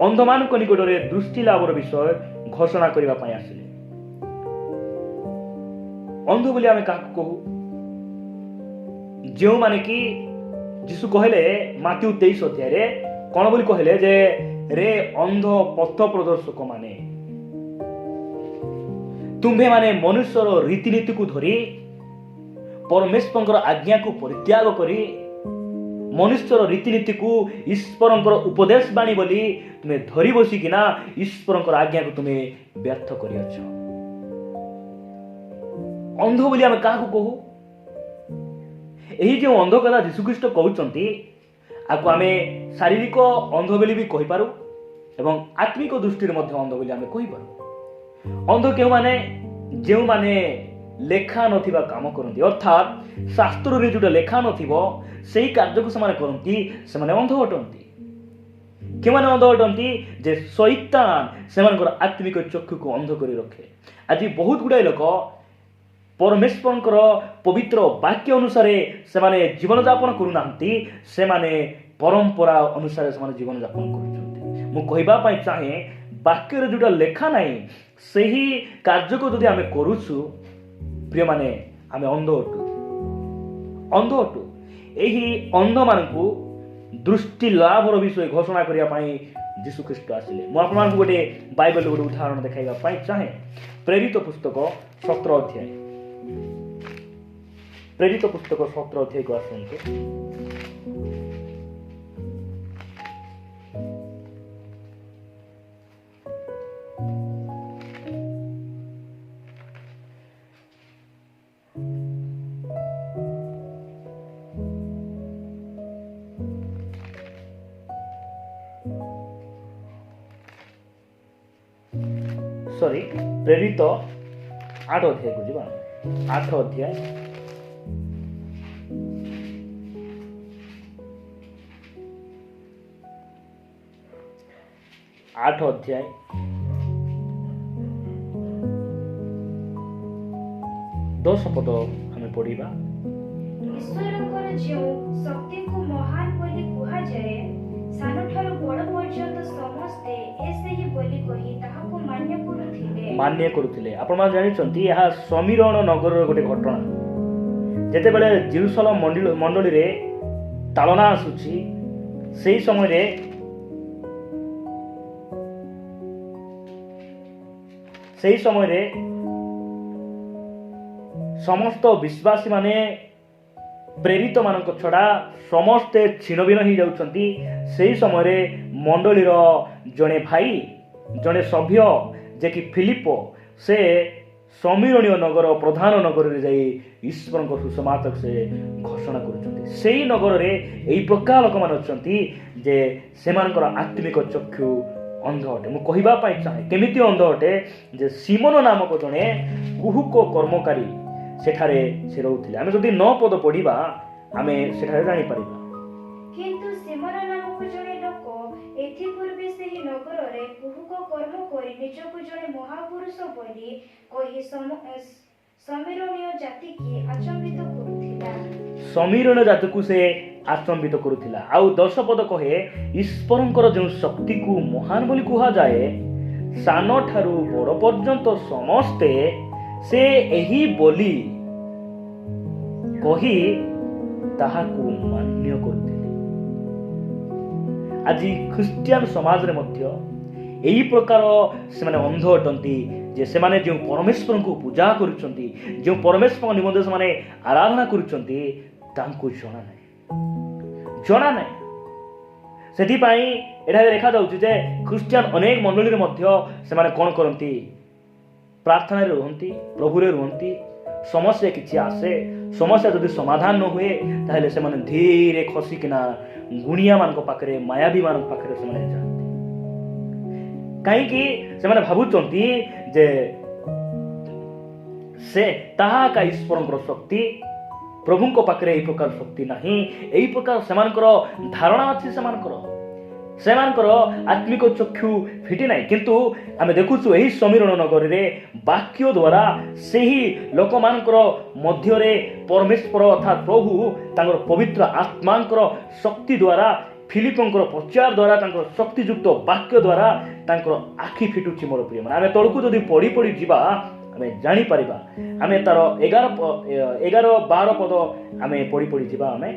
अंध मानक निकट रे दृष्टि लाभर विषय घोषणा करबा पई आसी अंध बोली आमे काकु कहू जो माने कि ଯୀଶୁ କହିଲେ ମାଥ୍ୟୁ 23 ଅଧ୍ୟାୟରେ କଣ ବୋଲି କହିଲେ ଯେ ରେ ଅନ୍ଧ ପଥ ପ୍ରଦର୍ଶକ ମାନେ, ତୁମ୍ଭେ ମାନେ ମନୁଷ୍ୟର ରୀତିନୀତିକୁ ଧରି ପରମେଶ୍ୱରଙ୍କର ଆଜ୍ଞାକୁ ପରିତ୍ୟାଗ କରି ମନୁଷ୍ୟର ରୀତିନୀତିକୁ ଈଶ୍ୱରଙ୍କର ଉପଦେଶ ବାଣୀ ବୋଲି ତୁମେ ଧରି ବସିକିନା ଈଶ୍ୱରଙ୍କର ଆଜ୍ଞାକୁ ତୁମେ ବ୍ୟର୍ଥ କରିଅଛ। ଅନ୍ଧ ବୋଲି ଆମେ କାହାକୁ କହୁ? ଏହି ଯେଉଁ ଅନ୍ଧ କଥା ଯୀଶୁଖ୍ରୀଷ୍ଟ କହୁଛନ୍ତି, ଆକୁ ଆମେ ଶାରୀରିକ ଅନ୍ଧ ବୋଲି ବି କହିପାରୁ ଏବଂ ଆତ୍ମିକ ଦୃଷ୍ଟିରେ ମଧ୍ୟ ଅନ୍ଧ ବୋଲି ଆମେ କହିପାରୁ। ଅନ୍ଧ କେଉଁମାନେ? ଯେଉଁମାନେ ଲେଖା ନଥିବା କାମ କରନ୍ତି, ଅର୍ଥାତ୍ ଶାସ୍ତ୍ରରେ ଯୋଉଟା ଲେଖା ନଥିବ ସେହି କାର୍ଯ୍ୟକୁ ସେମାନେ କରନ୍ତି, ସେମାନେ ଅନ୍ଧ ଅଟନ୍ତି। କେଉଁମାନେ ଅନ୍ଧ ଅଟନ୍ତି? ଯେ ଶୈତାନ ସେମାନଙ୍କର ଆତ୍ମିକ ଚକ୍ଷୁକୁ ଅନ୍ଧ କରି ରଖେ। ଆଜି ବହୁତ ଗୁଡ଼ାଏ ଲୋକ ପରମେଶ୍ୱରଙ୍କର ପବିତ୍ର ବାକ୍ୟ ଅନୁସାରେ ସେମାନେ ଜୀବନଯାପନ କରୁନାହାନ୍ତି, ସେମାନେ ପରମ୍ପରା ଅନୁସାରେ ସେମାନେ ଜୀବନଯାପନ କରୁଛନ୍ତି। ମୁଁ କହିବା ପାଇଁ ଚାହେଁ, ବାକ୍ୟରେ ଯୋଉଟା ଲେଖା ନାହିଁ ସେହି କାର୍ଯ୍ୟକୁ ଯଦି ଆମେ କରୁଛୁ, ପ୍ରିୟମାନେ, ଆମେ ଅନ୍ଧ ଅଟୁ। ଏହି ଅନ୍ଧମାନଙ୍କୁ ଦୃଷ୍ଟି ଲାଭର ବିଷୟ ଘୋଷଣା କରିବା ପାଇଁ ଯୀଶୁଖ୍ରୀଷ୍ଟ ଆସିଲେ। ମୁଁ ଆପଣମାନଙ୍କୁ ଗୋଟେ ବାଇବଲର ଗୋଟେ ଉଦାହରଣ ଦେଖାଇବା ପାଇଁ ଚାହେଁ। ପ୍ରେରିତ ପୁସ୍ତକ 17 ଅଧ୍ୟାୟ, ପ୍ରେରିତ ପୁସ୍ତକ 17 ଅଧ୍ୟାୟକୁ ଆସନ୍ତୁ। ପ୍ରେରିତ 8 ଅଧ୍ୟାୟକୁ ଯିବା। 8 ଅଧ୍ୟାୟ 10 ପଦ ଆମେ ପଢିବା। ଈଶ୍ୱରଙ୍କର ଯେଉଁ ଶକ୍ତିକୁ ମହାନ ବୋଲି କୁହାଯାଏ, ସାନଠାରୁ ବଡ଼ ପର୍ଯ୍ୟନ୍ତ ସମସ୍ତେ ଏ ସେହି ବୋଲି କହି ତାହାକୁ ମାନ୍ୟ କରୁଥିଲେ। ଆପଣମାନେ ଜାଣିଛନ୍ତି, ଏହା ସମୀରଣ ନଗରର ଗୋଟେ ଘଟଣା। ଯେତେବେଳେ ଜେରୁସାଲେମ ମଣ୍ଡଳୀରେ ତାଳନା ଆସୁଛି, ସେହି ସମୟରେ ସମସ୍ତ ବିଶ୍ୱାସୀ ମାନେ ପ୍ରେରିତ ମାନଙ୍କ ଛଡ଼ା ସମସ୍ତେ ଛିନଭିନ୍ନ ହେଇଯାଉଛନ୍ତି। ସେହି ସମୟରେ ମଣ୍ଡଳୀର ଜଣେ ଭାଇ, ଜଣେ ସଭ୍ୟ ଯେ କି ଫିଲିପ, ସେ ସମୀରଣୀୟ ନଗର ପ୍ରଧାନ ନଗରରେ ଯାଇ ଈଶ୍ୱରଙ୍କ ସୁସମାଚାର ସେ ଘୋଷଣା କରୁଛନ୍ତି। ସେହି ନଗରରେ ଏହି ପ୍ରକାର ଲୋକମାନେ ଅଛନ୍ତି ଯେ ସେମାନଙ୍କର ଆତ୍ମିକ ଚକ୍ଷୁ ଅନ୍ଧ ଅଟେ। ମୁଁ କହିବା ପାଇଁ ଚାହେଁ, କେମିତି ଅନ୍ଧ ଅଟେ? ଯେ ସିମୋନ ନାମକ ଜଣେ କୁହୁକ କର୍ମକାରୀ ସେଠାରେ ସେ ରହୁଥିଲେ। ଆମେ ଯଦି 9 ପଦ ପଢିବା, ଆମେ ସେଠାରେ ଜାଣିପାରିବା। କିନ୍ତୁ ସିମୋନ ନାମକ ଜଣେ ଲୋକ ଏଥିପୂର୍ବେ ସେହି ନଗରରେ କୁହୁକ କର୍ମ କରି ନିଜକୁ ଜଣେ ମହାପୁରୁଷ ବୋଲି କହି ସମୀରଣୀୟ ଜାତିକି ଆଚମ୍ବିତ କରୁଥିଲା। ସମୀରଣୀୟ ଜାତିକୁ ସେ ଆଚମ୍ବିତ କରୁଥିଲା। ଆଉ 10 ପଦ କହେ, ଈଶ୍ୱରଙ୍କର ଯେଉଁ ଶକ୍ତିକୁ ମହାନ ବୋଲି କୁହାଯାଏ, ସାନ ଠାରୁ ବଡ଼ ପର୍ଯ୍ୟନ୍ତ ସମସ୍ତେ ସେ ଏହି ବୋଲି କହି ତାହାକୁ ମାନ୍ୟ କରୁଥିଲେ। ଆଜି ଖ୍ରୀଷ୍ଟିଆନ ସମାଜରେ ମଧ୍ୟ ଏହି ପ୍ରକାର ସେମାନେ ଅନ୍ଧ ଅଟନ୍ତି ଯେ ସେମାନେ ଯେଉଁ ପରମେଶ୍ୱରଙ୍କୁ ପୂଜା କରୁଛନ୍ତି, ଯେଉଁ ପରମେଶ୍ୱରଙ୍କ ନିମନ୍ତେ ସେମାନେ ଆରାଧନା କରୁଛନ୍ତି, ତାଙ୍କୁ ଜଣା ନାହିଁ। ସେଥିପାଇଁ ଏଠାରେ ଦେଖାଯାଉଛି ଯେ ଖ୍ରୀଷ୍ଟିଆନ ଅନେକ ମଣ୍ଡଳୀରେ ମଧ୍ୟ ସେମାନେ କ'ଣ କରନ୍ତି? ପ୍ରାର୍ଥନାରେ ରୁହନ୍ତି, ପ୍ରଭୁରେ ରୁହନ୍ତି। ସମସ୍ୟା କିଛି ଆସେ, ସମସ୍ୟା ଯଦି ସମାଧାନ ନ ହୁଏ, ତାହେଲେ ସେମାନେ ଧୀରେ ଖସିକିନା ଗୁଣିଆ ମାନଙ୍କ ପାଖରେ, ମାୟାବୀ ମାନଙ୍କ ପାଖରେ ସେମାନେ ଯାଆନ୍ତି। କାହିଁକି? ସେମାନେ ଭାବୁଛନ୍ତି ଯେ ସେ ତାହା ଏକା ଈଶ୍ୱରଙ୍କର ଶକ୍ତି, ପ୍ରଭୁଙ୍କ ପାଖରେ ଏହି ପ୍ରକାର ଶକ୍ତି ନାହିଁ। ଏହି ପ୍ରକାର ସେମାନଙ୍କର ଧାରଣା ଅଛି। ସେମାନଙ୍କର ଆତ୍ମିକ ଚକ୍ଷୁ ଫିଟି ନାହିଁ। କିନ୍ତୁ ଆମେ ଦେଖୁଛୁ ଏହି ସମୀରଣ ନଗରରେ ବାକ୍ୟ ଦ୍ୱାରା ସେହି ଲୋକମାନଙ୍କର ମଧ୍ୟରେ ପରମେଶ୍ୱର ଅର୍ଥାତ୍ ପ୍ରଭୁ ତାଙ୍କର ପବିତ୍ର ଆତ୍ମାଙ୍କର ଶକ୍ତି ଦ୍ୱାରା, ଫିଲିପଙ୍କର ପ୍ରଚାର ଦ୍ୱାରା, ତାଙ୍କର ଶକ୍ତିଯୁକ୍ତ ବାକ୍ୟ ଦ୍ୱାରା ତାଙ୍କର ଆଖି ଫିଟୁଛି। ମୋର ପ୍ରିୟ ମାନେ, ଆମେ ତଳକୁ ଯଦି ପଢି ଯିବା, ଆମେ ଜାଣିପାରିବା। ଆମେ ତାର 11-12 ପଦ ଆମେ ପଢି ଯିବା। ଆମେ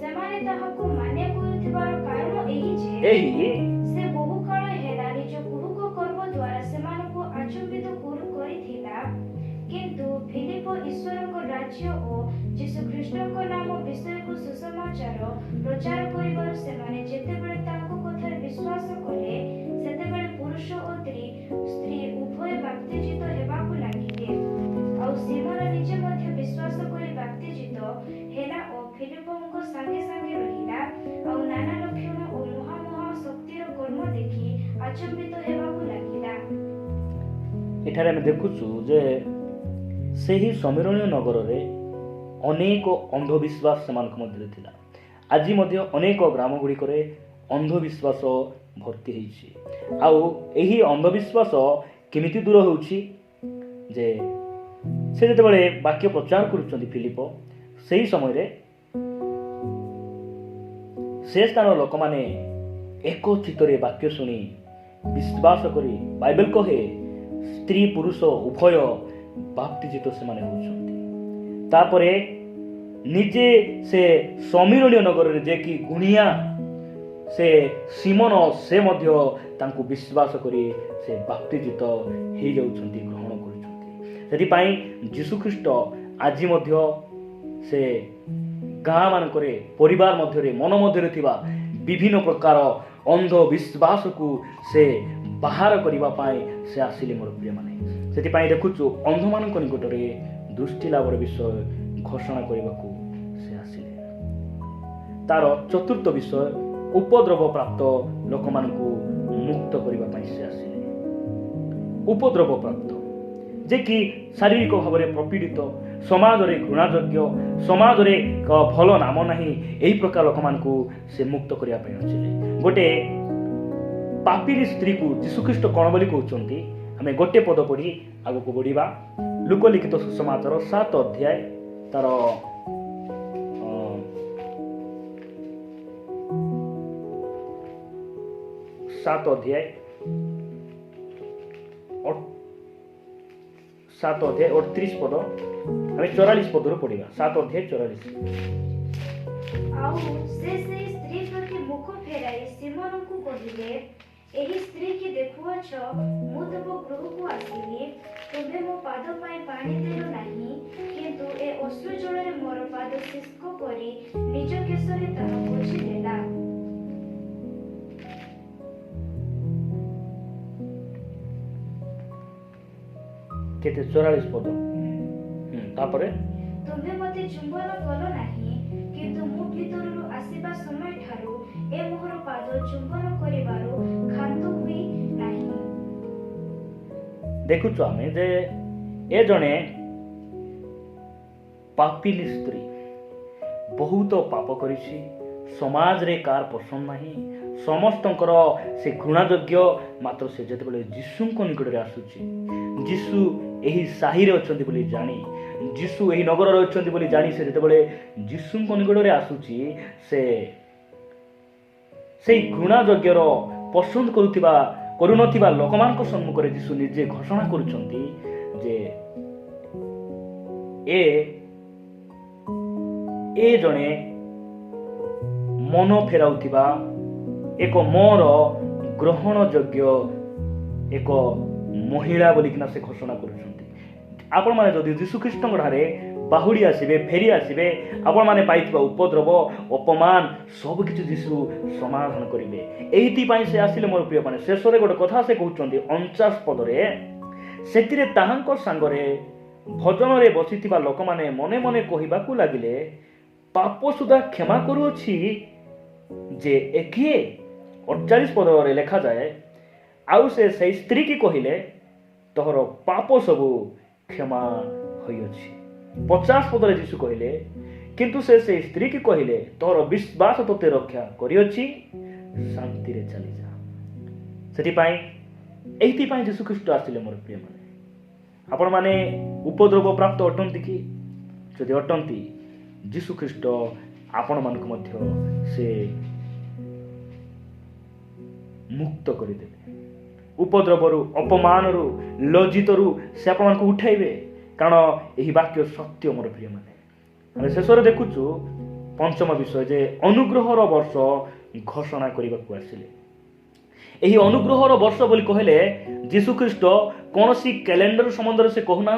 ସେମାନେ ତାହାକୁ ମାନ୍ୟ କରୁଥିବାର କାରଣ ଏହି ଯେ ସେ ବହୁ କାଳ ହେଲା ନିଜ କୁହୁକ କର୍ମ ଦ୍ୱାରା ସେମାନଙ୍କୁ ଆଚମ୍ବିତ କରିଥିଲା। କିନ୍ତୁ ଫିଲିପ ଈଶ୍ୱରଙ୍କ ରାଜ୍ୟ ଓ ଯୀଶୁଖ୍ରୀଷ୍ଟଙ୍କ ନାମ ବିଷୟକୁ ସୁସମାଚାର ପ୍ରଚାର କରିବାରୁ ସେମାନେ ଯେତେବେଳେ ତାଙ୍କ କଥାରେ ବିଶ୍ୱାସ କଲେ ସେତେବେଳେ ପୁରୁଷ ଓ ସ୍ତ୍ରୀ ଉଭୟ ବାପ୍ତିଜିତ ହେବାକୁ ଲାଗିଲେ। ଆଉ ସିମୋନ ନିଜେ ମଧ୍ୟ ବିଶ୍ୱାସ କରି ବାପ୍ତିଜିତ ହେଲା ଓ ଫିଲିପଙ୍କ ସାଙ୍ଗେ ସାଙ୍ଗେ ରହିଲା। ଆଉ ନାନା ଲକ୍ଷଣ ଓ ମହା ଶକ୍ତିର କର୍ମ ଦେଖି ଆଚମ୍ବିତ ହେବାକୁ ଲାଗିଲା। ଏଠାରେ ଆମେ ଦେଖୁଛୁ ଯେ ସେହି ସମୀରଣୀୟ ନଗରରେ ଅନେକ ଅନ୍ଧବିଶ୍ୱାସ ସେମାନଙ୍କ ମଧ୍ୟରେ ଥିଲା। ଆଜି ମଧ୍ୟ ଅନେକ ଗ୍ରାମ ଗୁଡ଼ିକରେ ଅନ୍ଧବିଶ୍ୱାସ ଭର୍ତ୍ତି ହେଇଛି। ଆଉ ଏହି ଅନ୍ଧବିଶ୍ୱାସ କେମିତି ଦୂର ହେଉଛି ଯେ ସେ ଯେତେବେଳେ ବାକ୍ୟ ପ୍ରଚାର କରୁଛନ୍ତି ଫିଲିପ, ସେହି ସମୟରେ ସେ ସ୍ଥାନର ଲୋକମାନେ ଏକ ଚିତ୍ତରେ ବାକ୍ୟ ଶୁଣି ବିଶ୍ୱାସ କରି ବାଇବେଲ କହେ ସ୍ତ୍ରୀ ପୁରୁଷ ଉଭୟ ବାପ୍ତିଜିତ ସେମାନେ ହେଉଛନ୍ତି। ତାପରେ ନିଜେ ସେ ସମୀରଣୀୟ ନଗରରେ ଯେ କି ଗୁଣିଆ ସେ ସିମୋନ ସେ ମଧ୍ୟ ତାଙ୍କୁ ବିଶ୍ୱାସ କରି ସେ ବାପ୍ତିଜିତ ହେଇଯାଉଛନ୍ତି, ଗ୍ରହଣ କରୁଛନ୍ତି। ସେଥିପାଇଁ ଯୀଶୁଖ୍ରୀଷ୍ଟ ଆଜି ମଧ୍ୟ ସେ ଗାଁ ମାନଙ୍କରେ ପରିବାର ମଧ୍ୟରେ ମନ ମଧ୍ୟରେ ଥିବା ବିଭିନ୍ନ ପ୍ରକାର ଅନ୍ଧବିଶ୍ୱାସକୁ ସେ ବାହାର କରିବା ପାଇଁ ସେ ଆସିଲେ ମୋର ପ୍ରିୟମାନେ। ସେଥିପାଇଁ ଦେଖୁଛୁ ଅନ୍ଧମାନଙ୍କ ନିକଟରେ ଦୃଷ୍ଟି ଲାଭର ବିଷୟ ଘୋଷଣା କରିବାକୁ ସେ ଆସିଲେ। ତାର ଚତୁର୍ଥ ବିଷୟ ଉପଦ୍ରବ ପ୍ରାପ୍ତ ଲୋକମାନଙ୍କୁ ମୁକ୍ତ କରିବା ପାଇଁ ସେ ଆସିଲେ। ଉପଦ୍ରବ ପ୍ରାପ୍ତ ଯେ କି ଶାରୀରିକ ଭାବରେ ପ୍ରପୀଡ଼ିତ, ସମାଜରେ ଘୃଣାଯୋଗ୍ୟ, ସମାଜରେ ଭଲ ନାମ ନାହିଁ, ଏହି ପ୍ରକାର ଲୋକମାନଙ୍କୁ ସେ ମୁକ୍ତ କରିବା ପାଇଁ ଆସିଲେ। ଗୋଟେ ପାପିରୀ ସ୍ତ୍ରୀକୁ ଯୀଶୁଖ୍ରୀଷ୍ଟ କ'ଣ ବୋଲି କହୁଛନ୍ତି? ଆମେ ଗୋଟେ ପଦ ପଢ଼ି ଆଗକୁ ବଢ଼ିବା। ଲୁକ ଲିଖିତ ସୁସମାଚାର 7 ଅଧ୍ୟାୟ ତାର 7 ଅଧ୍ୟାୟ 38 ପଦ, ଆମେ 44 ପଦରୁ ପଢ଼ିବା। 7 ଅଧ୍ୟାୟ 44। ଆଉ ସେ ସେହି ସ୍ତ୍ରୀ ପ୍ରତି ମୁଖ ଫେରାଇ ସିମୋନଙ୍କୁ କହିଲେ, ଏହି ସ୍ତ୍ରୀ କି ଦେଖୁଅଛ, ମୁଁ ତୁମ ଗୃହକୁ ଆସିଲି, ତୁମେ ମୋ ପାଦ ପାଇଁ ପାଣି ଦେଲ ନାହିଁ, କିନ୍ତୁ ଏ ଅଶ୍ରୁ ଜଳରେ ମୋର ପାଦ ଶୁଷ୍କ କରି ନିଜ କେଶରେ ତାହା ପୋଛି ଦେଲା। କେତେ 44 ପଦ। ତାପରେ ତୁମେ ମୋତେ ଚୁମ୍ବନ କଲ ନାହିଁ, କିନ୍ତୁ ମୁଁ ଭିତରରୁ ଆସିବା ସମୟ ଠାରୁ ଏ ମୋହର ପାଦ ଚୁମ୍ବନ କରିବାରୁ କ୍ଷାନ୍ତ ହୋଇ ନାହିଁ। ଦେଖୁଛୁ ଆମେ ଯେ ଏ ଜଣେ ପାପିନୀ ସ୍ତ୍ରୀ ବହୁତ ପାପ କରିଛି, ସମାଜରେ କାହାର ପସନ୍ଦ ନାହିଁ, ସମସ୍ତଙ୍କର ସେ ଘୃଣାଯୋଗ୍ୟ। ମାତ୍ର ସେ ଯେତେବେଳେ ଯୀଶୁଙ୍କ ନିକଟରେ ଆସୁଛି, ଯୀଶୁ ଏହି ସାହିରେ ଅଛନ୍ତି ବୋଲି ଜାଣି, ଯୀଶୁ ଏହି ନଗରରେ ଅଛନ୍ତି ବୋଲି ଜାଣି ସେ ଯେତେବେଳେ ଯୀଶୁଙ୍କ ନିକଟରେ ଆସୁଛି, ସେ ସେଇ ଘୃଣାଯୋଗ୍ୟର ପସନ୍ଦ କରୁନଥିବା ଲୋକମାନଙ୍କ ସମ୍ମୁଖରେ ଯୀଶୁ ନିଜେ ଘୋଷଣା କରୁଛନ୍ତି ଯେ ଏ ଜଣେ ମନ ଫେରାଉଥିବା ଏକ ମୋର ଗ୍ରହଣ ଯୋଗ୍ୟ ଏକ ମହିଳା ବୋଲିକିନା ସେ ଘୋଷଣା କରୁଛନ୍ତି। ଆପଣମାନେ ଯଦି ଯୀଶୁଖ୍ରୀଷ୍ଟଙ୍କ ଠାରେ ବାହୁଡ଼ି ଆସିବେ, ଫେରି ଆସିବେ, ଆପଣମାନେ ପାଇଥିବା ଉପଦ୍ରବ ଅପମାନ ସବୁକିଛି ଯୀଶୁ ସମାଧାନ କରିବେ। ଏଇଥିପାଇଁ ସେ ଆସିଲେ ମୋର ପ୍ରିୟମାନେ। ଶେଷରେ ଗୋଟେ କଥା ସେ କହୁଛନ୍ତି 49 ପଦରେ, ସେଥିରେ ତାହାଙ୍କ ସାଙ୍ଗରେ ଭଜନରେ ବସିଥିବା ଲୋକମାନେ ମନେ ମନେ କହିବାକୁ ଲାଗିଲେ, ପାପ ସୁଦ୍ଧା କ୍ଷମା କରୁଅଛି ଯେ ଏ କିଏ? 48 ପଦରେ ଲେଖାଯାଏ, ଆଉ ସେ ସେଇ ସ୍ତ୍ରୀ କି କହିଲେ, ତୋର ପାପ ସବୁ କ୍ଷମା ହୋଇଅଛି। 50 ପଦରେ ଯୀଶୁ କହିଲେ, କିନ୍ତୁ ସେ ସେଇ ସ୍ତ୍ରୀ କି କହିଲେ, ତୋର ବିଶ୍ୱାସ ତୋତେ ରକ୍ଷା କରିଅଛି, ଶାନ୍ତିରେ ଚାଲିଯା। ସେଥିପାଇଁ ଏଇଥିପାଇଁ ଯୀଶୁଖ୍ରୀଷ୍ଟ ଆସିଲେ ମୋର ପ୍ରିୟମାନେ। ଆପଣମାନେ ଉପଦ୍ରବ ପ୍ରାପ୍ତ ଅଟନ୍ତି କି? ଯଦି ଅଟନ୍ତି, ଯୀଶୁଖ୍ରୀଷ୍ଟ ଆପଣମାନଙ୍କୁ ମଧ୍ୟ ସେ ମୁକ୍ତ କରିଦେବେ। ଉପଦ୍ରବରୁ, ଅପମାନରୁ, ଲଜ୍ଜିତରୁ ସେ ଆପଣମାନଙ୍କୁ ଉଠାଇବେ। କାରଣ ଏହି ବାକ୍ୟ ସତ୍ୟ ମୋର ପ୍ରିୟମାନେ। ଆମେ ଶେଷରେ ଦେଖୁଛୁ पंचम विषय जे अनुग्रहर वर्ष घोषणा करने आसिले। यही अनुग्रहर वर्ष बोली कहले जीशुख्रीष्ट कौन सी कैलेंडर संबंध से कहूना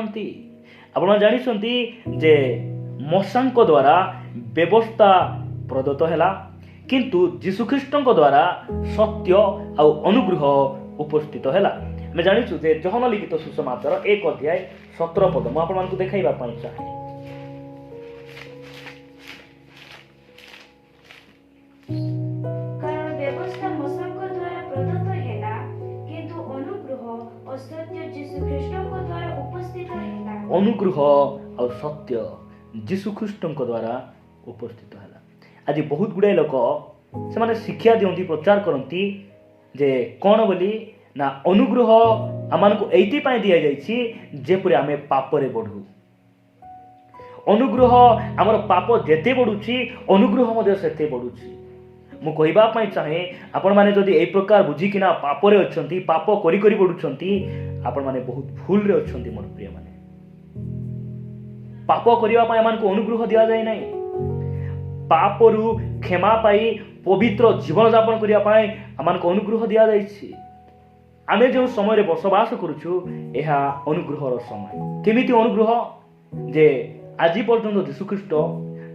आप जानते जे मशांक द्वारा व्यवस्था प्रदत्त है किंतु जीशुख्रीष्ट द्वारा सत्य आ अनुग्रह उपस्थित है। मैं जाचु जे जहन लिखित सुसमाचार 1 अध्याय 17 पद मुझे देखा चाहे। अनुग्रह और सत्य जीशुख्रीष्ट द्वारा उपस्थित है। आज बहुत गुड़ाए लोक से शिक्षा दिखती प्रचार करती जे कौन बोली ना अनुग्रह आम को ये दि जाए जेपरी आम पापरे बढ़ू। अनुग्रह आमर पाप जेते बढ़ुची अनुग्रह से बढ़ुची। मु कहवाई चाहे आपण मैंने जदि यही प्रकार बुझिकिना पापरे अच्छा पाप करी करी बढ़ुंट आपण मैंने बहुत भूल रे अच्छा। मोर प्रिय माने पाप करने आम को अनुग्रह दि जाए ना। पापरु क्षमा पाई पवित्र जीवन यापन करने आम को अनुग्रह दि जाए। आम जो समय बसवास करुचु यह अनुग्रहर समय। केमिति अनुग्रह जे आज पर्यंत जीशुख्रीष्ट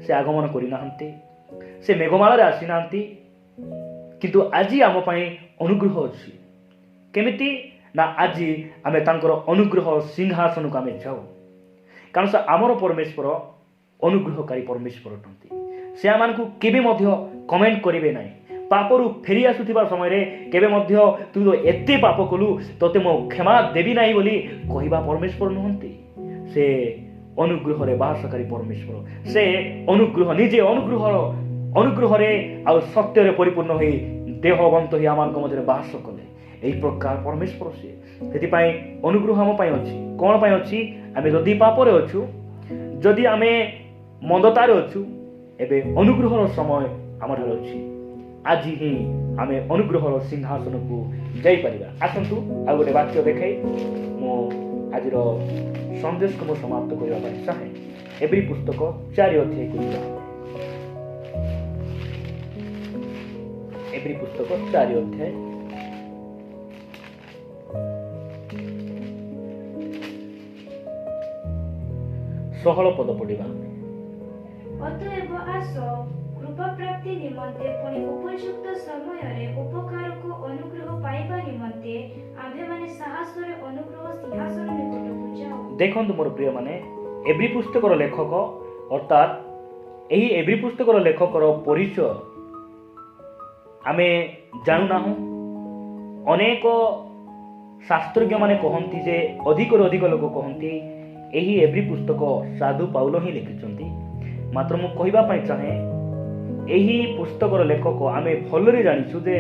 से आगमन करना से मेघमाला आसी ना किंतु आज आम अनुग्रह अच्छी केमिति ना आज आम तांकर अनुग्रह सिंहासन को आम जाऊ। कारण से आमर परमेश्वर अनुग्रहकारी परमेश्वर अटंती। से आम को केबे मध्य कमेंट करेंगे ना। पापरु फेरी आसुथिबा समय रे केबे मध्य तू तो एते पाप कलु तोते मो क्षमा देवी नाही बोली कहवा परमेश्वर नुहंती। से अनुग्रह रे बासकारी परमेश्वर। से अनुग्रह निजे अनुग्रह रे आ सत्य रे परिपूर्ण होई देहवंत ही आमान को मध्य बास कले। एही प्रकार परमेश्वर से सेति पई अनुग्रह हम पई अछि। कोन पई अछि आमे जदि पापरे अछु जदि आमे मंदतारे अछु एबे अनुग्रहर समय हमर अछि। आज ही आम अनुग्रहर सिंहासन को जाई परिबा। आसंतु आ गोटे वाक्य देखाई मो आज संदेश को समाप्त करने चाहे। एब्री पुस्तक 4 अध्याय को एब्री पुस्तक 4 अध्याय 16 पद पढ़िबा। अतएव आस कृपा प्राप्ति निमंते पुणी उपयुक्त समय रे उपकार को अनुग्रह पाइबा निमंते आम्भे माने साहस रे अनुग्रह सिंहासन निकट को जाओ। देखंतु मोर प्रिय माने एब्री पुस्तकर लेखक अर्थात एही एब्री पुस्तकर लेखकर परिचय आमे जानू ना। अनेक शास्त्रज्ञ माने कहंती जे अधिक लोक कहंती एही एब्री पुस्तक साधु पाउल ही लिखिचंती। मात्र मु कहबा पई चाहे एही पुस्तकर लेखक आमे भलरे जानिछु जे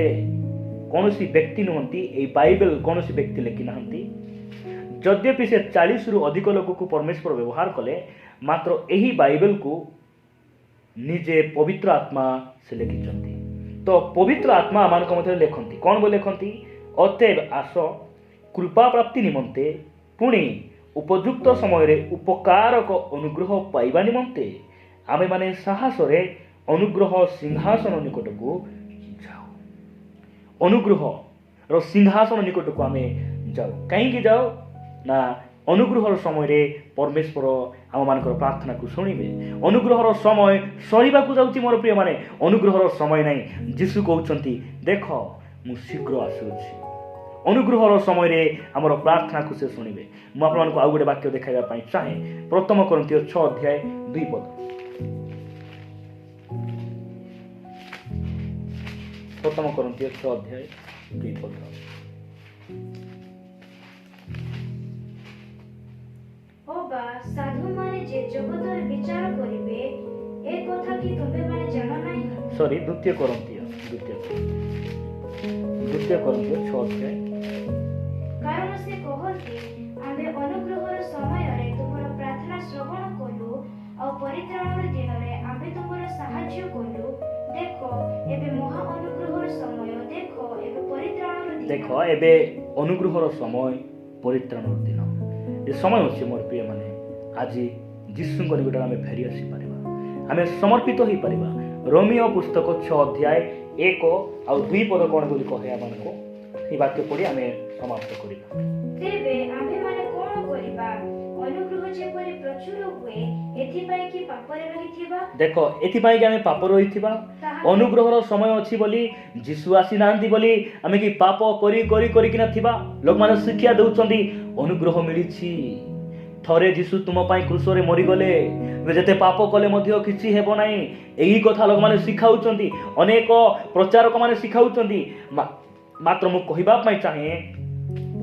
कौनसी व्यक्ति नुहंती। ए बाइबल कौनसी व्यक्ति लिखि नाहंती। यद्यपि से 40 रु अधिक लोक को परमेश्वर व्यवहार कले मात्र एही बाइबल को निजे पवित्र आत्मा से लिखिचंती। तो पवित्र आत्मा आमान को मध्य लेखंती कौन बोले लेखंती अतएव आस कृपा प्राप्ति निमंते पुणी उपयुक्त समय रे उपकारक अनुग्रह पाइबा निमंते आमे माने साहस रे अनुग्रह सिंहासन निकट को जाओ। अनुग्रह रो सिंहासन निकट को आमे जाओ। कहीं जाओ ना अनुग्रहर समय रे परमेश्वर आम मानकर प्रार्थना को शुणिबे। अनुग्रहर समय सरीबा को जाउची मोर प्रिय माने अनुग्रहर समय नहीं। जीशु कहउचंती देख मु शीघ्र आसुची। अनुग्रहर समय रे हमर प्रार्थना को से शुणिबे। मु आपन को आ गोटे वाक्य देखाइबा पई चाहे। प्रथम कोरिन्थियो 6 अध्याय 2 पद। प्रथम कोरिन्थियो 6 अध्याय 2 पद। ओबा साधु माने जे जगतर विचार करिवे ए कथा कि तबे माने जानो नाही। सॉरी द्वितीय कोरिन्थियो 6 अध्याय। कारण से कहते आमे अनुग्रहर समय रे तुमर प्रार्थना श्रवण कलु और परित्राणर दिन रे आमे तुमर सहाय्य कलु। देखो एबे महा अनुग्रहर समय देखो एबे परित्राणर दिन। देखो एबे अनुग्रहर समय परित्राणर दिन। ए समय अछि मोर प्रिय माने आज जीशु को निकट आमे फेरी आसी पारिबा। आमे समर्पित हो परिबा। रोमियो पुस्तक 6 अध्याय 1 और 2 पद कोन बोली कहे आपनको ई वाक्य पढ़ी आमे समाप्त करिबा। तेबे आम्भे माने कोन करिबा? अनुग्रह जेपरि प्रचुर हुए एथिपाई कि पापरे रहिथिबा। देखो एथिपाई कि आमे पाप रहिथिबा, अनुग्रहर समय अछि बोली जीसु आसी नांती बोली आमे कि पाप करी करी करी कि नथिबा। लोक माने शिक्षा दउचंदी अनुग्रह मिलिछि, थरे जीसु तुम पाई क्रूसरे मरि गले, जेते पाप कले मध्य किछि हेबो नाही। एही कथा लोक माने शिखाउचंदी, अनेक प्रचारक माने शिखाउचंदी। मात्र मु कहिबा पई चाहे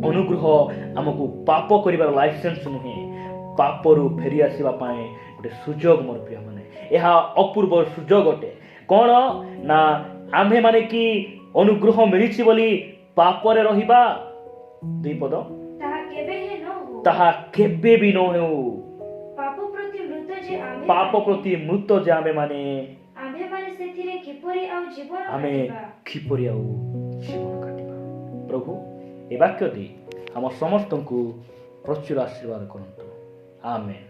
अनुग्रह हमकु पाप करिबार लाइसेंस नुहे, पापरु फेरी आसीबा पाए गोटे सुजोग मोर प्रिय माने। एहा अपूर्व सुजोग अटे। कोन ना आम्भे माने कि अनुग्रह मिलिछि बोली पापरे रहिबा। 2 पद ताहा केबे भी न हो। पाप प्रति मृत जे आमे माने सेथिरे किपरि आउ जीवन आमे किपरि आउ जीवन काटिबा। प्रभु ए वाक्य दे हम समस्त को प्रचुर आशीर्वाद करंतु। आमेन।